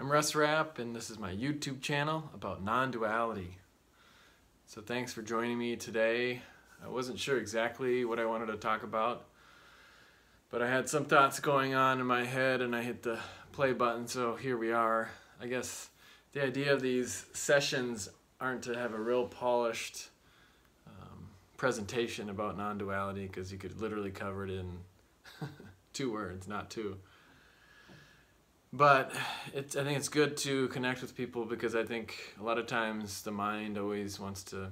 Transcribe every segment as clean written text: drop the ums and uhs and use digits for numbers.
I'm Russ Rapp, and this is my YouTube channel about non-duality. So thanks for joining me today. I wasn't sure exactly what I wanted to talk about, but I had some thoughts going on in my head and I hit the play button, so here we are. I guess the idea of these sessions aren't to have a real polished presentation about non-duality, because you could literally cover it in 2 words, not 2. But I think it's good to connect with people, because I think a lot of times the mind always wants to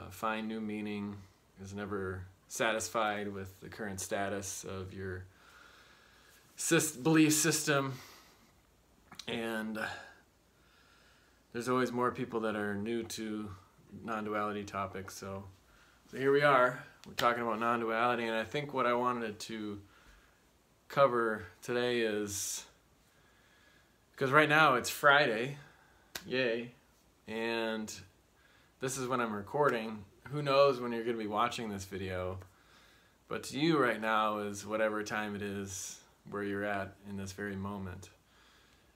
find new meaning, is never satisfied with the current status of your belief system, and there's always more people that are new to non-duality topics. So here we are, we're talking about non-duality, and I think what I wanted to cover today is, because right now it's Friday, yay, and this is when I'm recording. Who knows when you're going to be watching this video, but to you right now is whatever time it is where you're at in this very moment.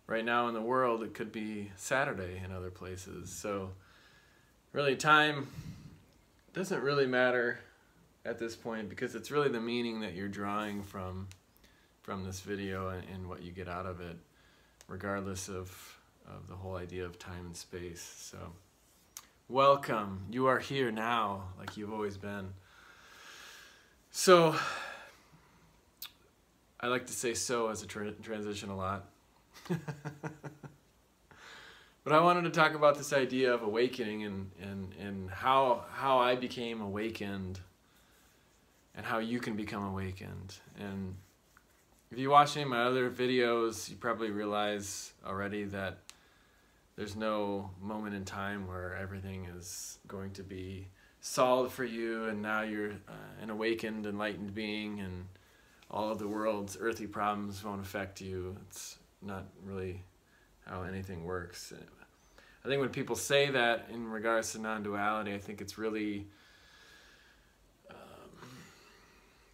Right now in the world, it could be Saturday in other places, so really time doesn't really matter at this point, because it's really the meaning that you're drawing from this video and what you get out of it, regardless of the whole idea of time and space. So welcome, you are here now, like you've always been. So I like to say "so" as a transition a lot. But I wanted to talk about this idea of awakening and how I became awakened and how you can become awakened. And if you watch any of my other videos, you probably realize already that there's no moment in time where everything is going to be solved for you and now you're an awakened, enlightened being and all of the world's earthly problems won't affect you. It's not really how anything works. I think when people say that in regards to non-duality, I think it's really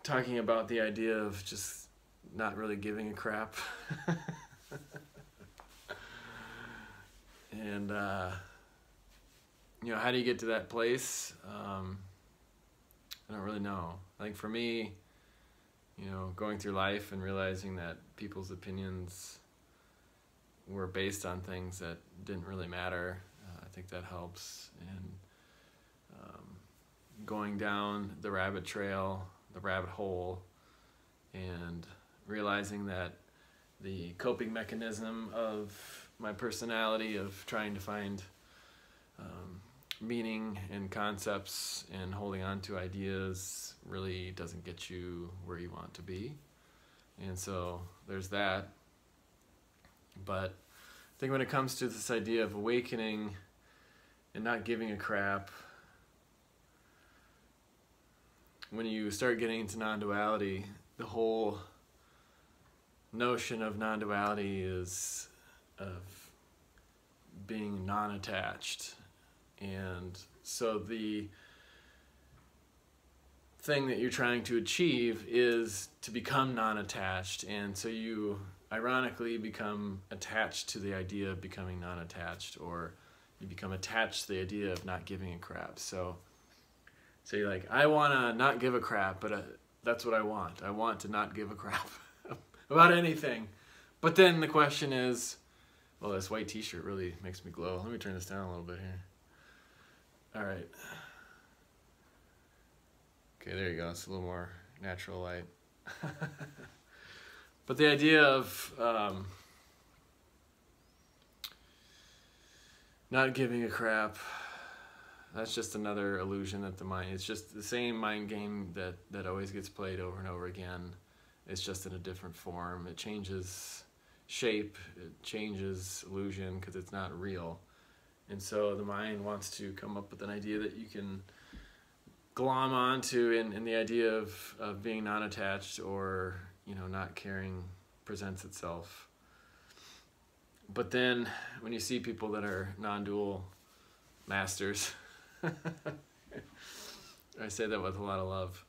talking about the idea of just not really giving a crap. And you know, how do you get to that place? I don't really know. I think for me, you know, going through life and realizing that people's opinions were based on things that didn't really matter, I think that helps. And going down the rabbit trail, the rabbit hole, and realizing that the coping mechanism of my personality of trying to find meaning and concepts and holding on to ideas really doesn't get you where you want to be. And so there's that. But I think when it comes to this idea of awakening and not giving a crap, when you start getting into non-duality, the whole notion of non-duality is of being non-attached. And so the thing that you're trying to achieve is to become non-attached, and so you ironically become attached to the idea of becoming non-attached, or you become attached to the idea of not giving a crap. So you're like, I want to not give a crap, but that's what I want. I want to not give a crap about anything. But then the question is, well, this white t-shirt really makes me glow. Let me turn this down a little bit here. All right. Okay, there you go. It's a little more natural light. But the idea of not giving a crap, that's just another illusion that the mind, it's just the same mind game that always gets played over and over again. It's just in a different form. It changes shape, it changes illusion, because it's not real. And so the mind wants to come up with an idea that you can glom onto, and the idea of being non-attached, or, you know, not caring presents itself. But then when you see people that are non-dual masters, I say that with a lot of love,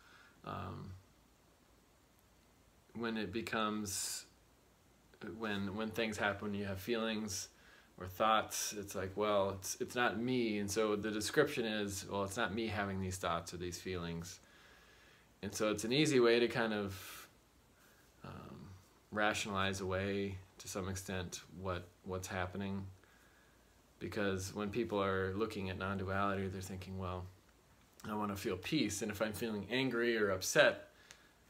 when it becomes when things happen, you have feelings or thoughts, it's like, well, it's not me. And so the description is, well, it's not me having these thoughts or these feelings. And so it's an easy way to kind of rationalize away to some extent what's happening. Because when people are looking at non-duality, they're thinking, well, I want to feel peace. And if I'm feeling angry or upset,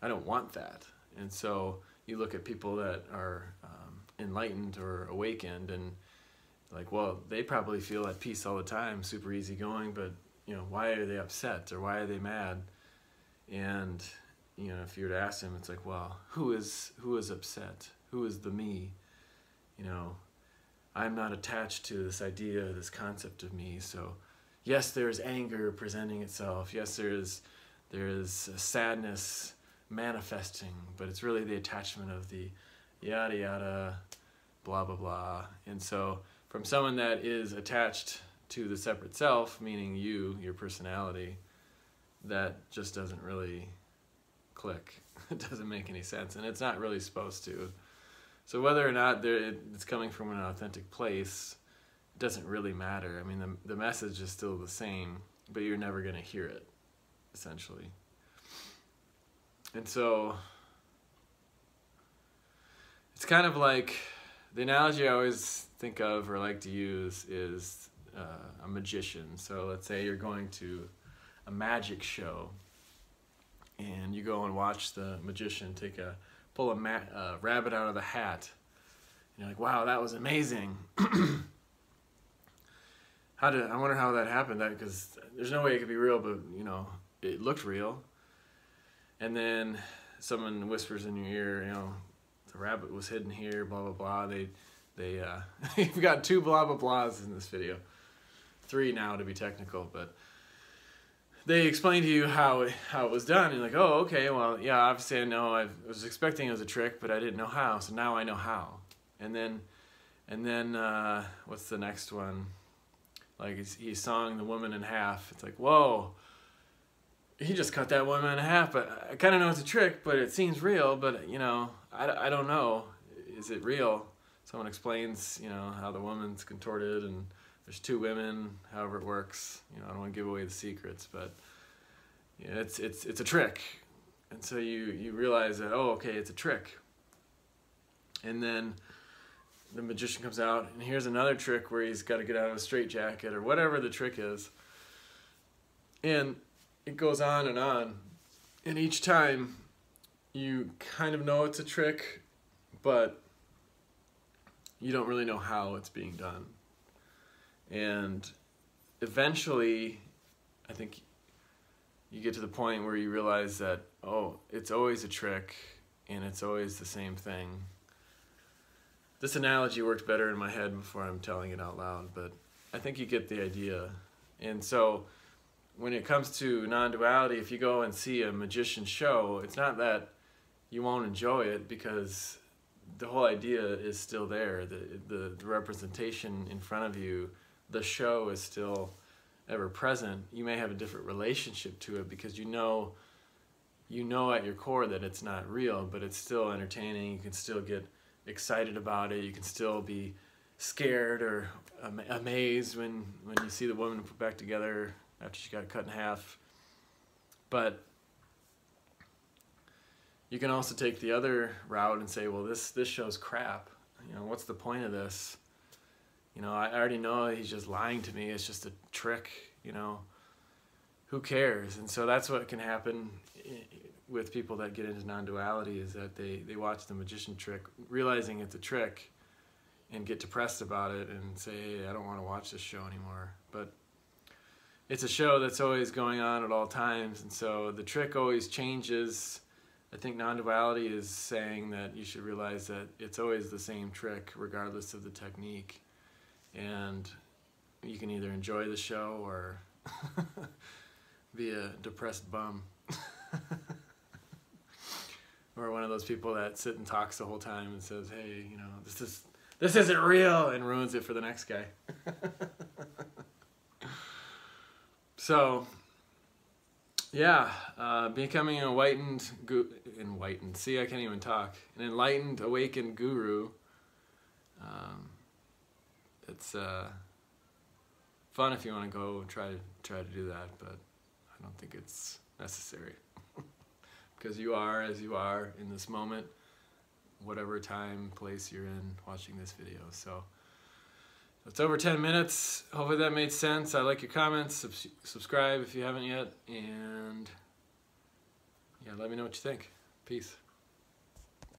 I don't want that. And so you look at people that are enlightened or awakened, and like, well, they probably feel at peace all the time, super easygoing, but why are they upset or why are they mad? And if you were to ask them, it's like, well, who is upset? Who is the me? I'm not attached to this idea, this concept of me. So yes, there's anger presenting itself. Yes, there is sadness manifesting, but it's really the attachment of the yada yada, blah blah blah. And so from someone that is attached to the separate self, meaning your personality, that just doesn't really click. It doesn't make any sense, and it's not really supposed to. So whether or not it's coming from an authentic place, it doesn't really matter. I mean, the message is still the same, but you're never going to hear it, essentially. And so it's kind of like, the analogy I always think of or like to use is a magician. So let's say you're going to a magic show, and you go and watch the magician pull a rabbit out of the hat. And you're like, wow, that was amazing. I wonder how that happened, because there's no way it could be real, but it looked real. And then someone whispers in your ear, the rabbit was hidden here, blah blah blah. You've got 2 blah blah blahs in this video, 3 now to be technical, but they explain to you how it was done. You're like, oh, okay, well, yeah, obviously I know. I was expecting it was a trick, but I didn't know how, so now I know how. And then what's the next one? Like, he sawing the woman in half. It's like, whoa, he just cut that woman in half, but I kind of know it's a trick, but it seems real, but, I don't know. Is it real? Someone explains, how the woman's contorted, and there's 2 women, however it works. I don't want to give away the secrets, but it's a trick. And so you realize that, oh, okay, it's a trick. And then the magician comes out, and here's another trick where he's got to get out of a straitjacket or whatever the trick is. And it goes on, and each time you kind of know it's a trick, but you don't really know how it's being done. And eventually, I think you get to the point where you realize that, oh, it's always a trick, and it's always the same thing. This analogy worked better in my head before I'm telling it out loud, but I think you get the idea. And so when it comes to non-duality, if you go and see a magician show, it's not that you won't enjoy it, because the whole idea is still there. The representation in front of you, the show is still ever present. You may have a different relationship to it because you know at your core that it's not real, but it's still entertaining. You can still get excited about it. You can still be scared or amazed when you see the woman put back together after she got cut in half. But you can also take the other route and say, well, this show's crap. What's the point of this? I already know he's just lying to me. It's just a trick, Who cares? And so that's what can happen with people that get into non-duality, is that they watch the magician trick, realizing it's a trick, and get depressed about it and say, hey, I don't want to watch this show anymore. But it's a show that's always going on at all times, and so the trick always changes. I think non-duality is saying that you should realize that it's always the same trick regardless of the technique. And you can either enjoy the show or be a depressed bum. Or one of those people that sit and talks the whole time and says, hey, this isn't real, and ruins it for the next guy. So, yeah, becoming an enlightened, awakened guru it's fun if you want to go try to do that, but I don't think it's necessary. Because you are as you are in this moment, whatever time, place you're in watching this video. So it's over 10 minutes. Hopefully that made sense. I like your comments. Subscribe if you haven't yet. And yeah, let me know what you think. Peace.